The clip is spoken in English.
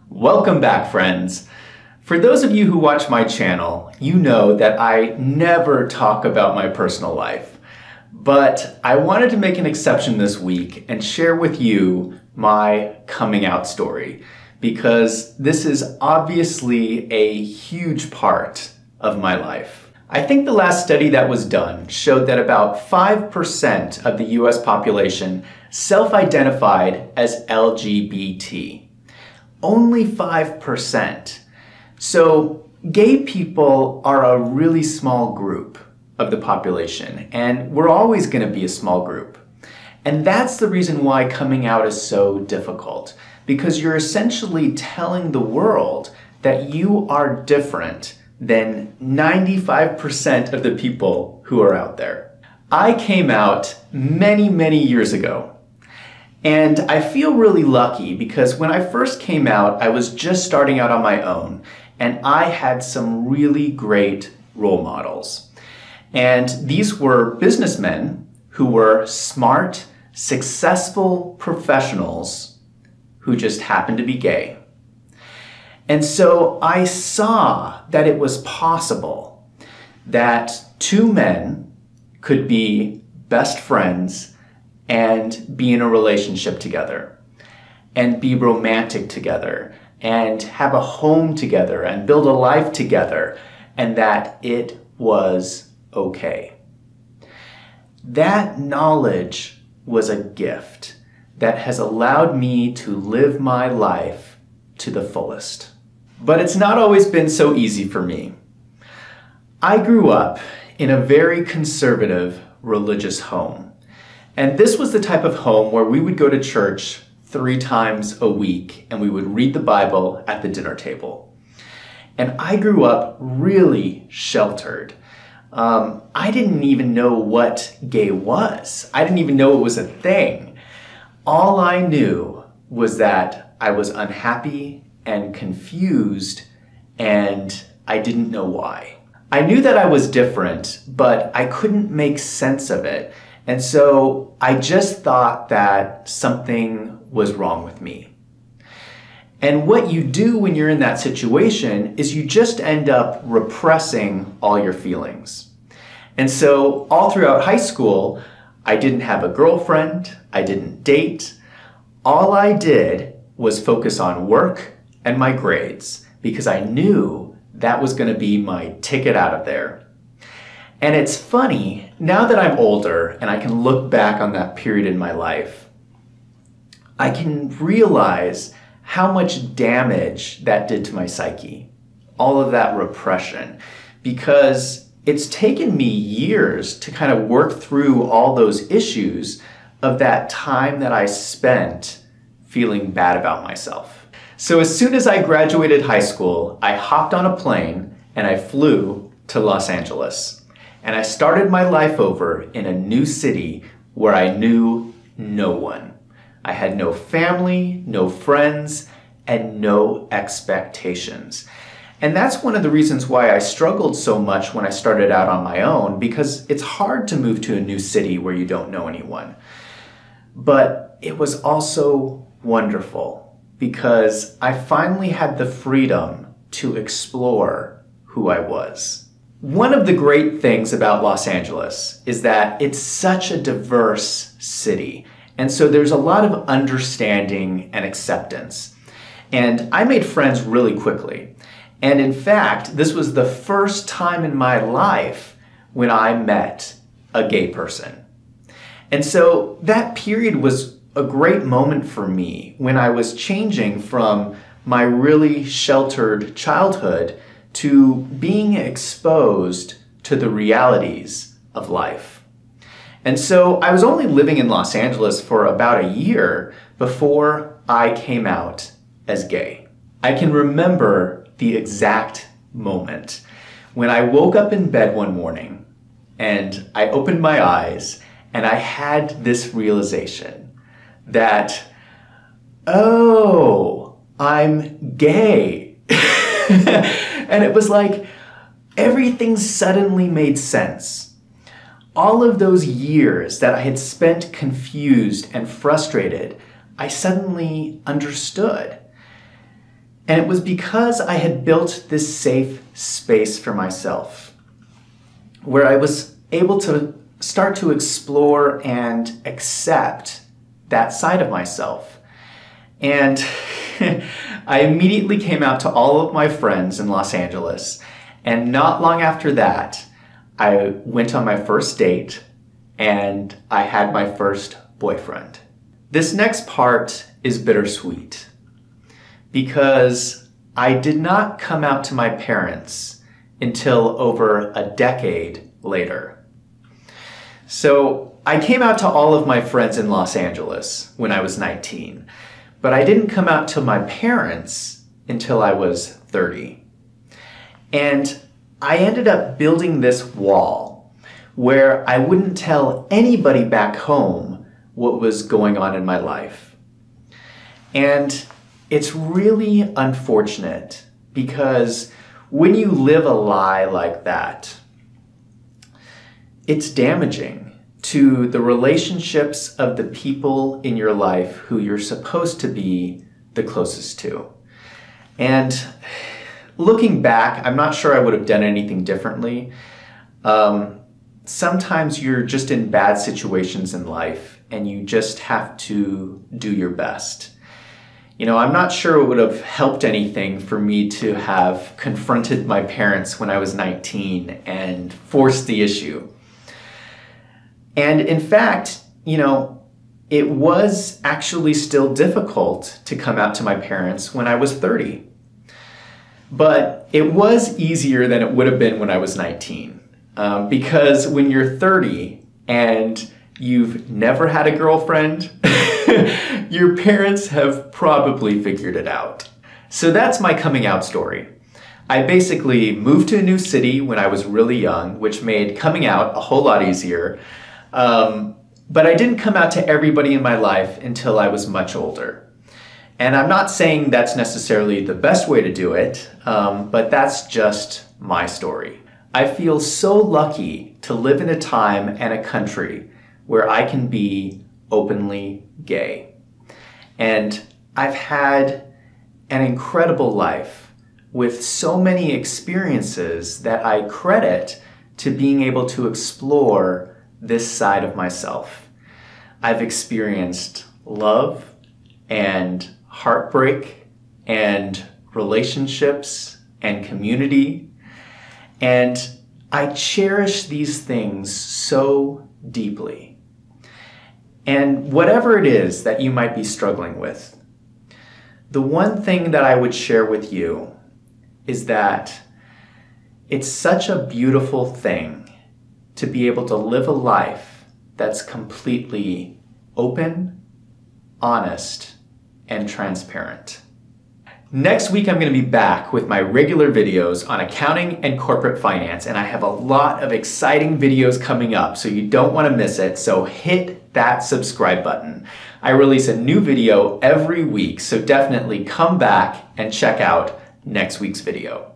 Welcome back, friends. For those of you who watch my channel, you know that I never talk about my personal life. But I wanted to make an exception this week and share with you my coming out story, because this is obviously a huge part of my life. I think the last study that was done showed that about 5% of the US population self-identified as LGBT. Only 5%. So gay people are a really small group of the population, and we're always going to be a small group. And that's the reason why coming out is so difficult, because you're essentially telling the world that you are different than 95% of the people who are out there. I came out many years ago. And I feel really lucky because when I first came out, I was just starting out on my own, and I had some really great role models. And these were businessmen who were smart, successful professionals who just happened to be gay. And so I saw that it was possible that two men could be best friends and be in a relationship together, and be romantic together, and have a home together, and build a life together, and that it was okay. That knowledge was a gift that has allowed me to live my life to the fullest. But it's not always been so easy for me. I grew up in a very conservative religious home. And this was the type of home where we would go to church 3 times a week and we would read the Bible at the dinner table. And I grew up really sheltered. I didn't even know what gay was. I didn't even know it was a thing. All I knew was that I was unhappy and confused, and I didn't know why. I knew that I was different, but I couldn't make sense of it. And so I just thought that something was wrong with me. And what you do when you're in that situation is you just end up repressing all your feelings. And so all throughout high school, I didn't have a girlfriend, I didn't date. All I did was focus on work and my grades, because I knew that was going to be my ticket out of there. And it's funny, now that I'm older and I can look back on that period in my life, I can realize how much damage that did to my psyche, all of that repression, because it's taken me years to kind of work through all those issues of that time that I spent feeling bad about myself. So as soon as I graduated high school, I hopped on a plane and I flew to Los Angeles. And I started my life over in a new city where I knew no one. I had no family, no friends, and no expectations. And that's one of the reasons why I struggled so much when I started out on my own, because it's hard to move to a new city where you don't know anyone. But it was also wonderful because I finally had the freedom to explore who I was. One of the great things about Los Angeles is that it's such a diverse city. And so there's a lot of understanding and acceptance. And I made friends really quickly. And in fact, this was the first time in my life when I met a gay person. And so that period was a great moment for me when I was changing from my really sheltered childhood to being exposed to the realities of life. And so I was only living in Los Angeles for about a year before I came out as gay. I can remember the exact moment when I woke up in bed one morning and I opened my eyes and I had this realization that, oh, I'm gay. And it was like everything suddenly made sense. All of those years that I had spent confused and frustrated, I suddenly understood. And it was because I had built this safe space for myself, where I was able to start to explore and accept that side of myself. And I immediately came out to all of my friends in Los Angeles. And not long after that, I went on my first date and I had my first boyfriend. This next part is bittersweet because I did not come out to my parents until over a decade later. So I came out to all of my friends in Los Angeles when I was 19, but I didn't come out to my parents until I was 30. And I ended up building this wall where I wouldn't tell anybody back home what was going on in my life. And it's really unfortunate because when you live a lie like that, it's damaging to the relationships of the people in your life who you're supposed to be the closest to. And looking back, I'm not sure I would have done anything differently. Sometimes you're just in bad situations in life and you just have to do your best. You know, I'm not sure it would have helped anything for me to have confronted my parents when I was 19 and forced the issue. And in fact, you know, it was actually still difficult to come out to my parents when I was 30. But it was easier than it would have been when I was 19. Because when you're 30 and you've never had a girlfriend, your parents have probably figured it out. So that's my coming out story. I basically moved to a new city when I was really young, which made coming out a whole lot easier. But I didn't come out to everybody in my life until I was much older. And I'm not saying that's necessarily the best way to do it, but that's just my story. I feel so lucky to live in a time and a country where I can be openly gay. And I've had an incredible life with so many experiences that I credit to being able to explore this side of myself. I've experienced love and heartbreak and relationships and community, and I cherish these things so deeply. And whatever it is that you might be struggling with, the one thing that I would share with you is that it's such a beautiful thing to be able to live a life that's completely open, honest, and transparent. Next week, I'm going to be back with my regular videos on accounting and corporate finance, and I have a lot of exciting videos coming up, so you don't want to miss it, so hit that subscribe button. I release a new video every week, so definitely come back and check out next week's video.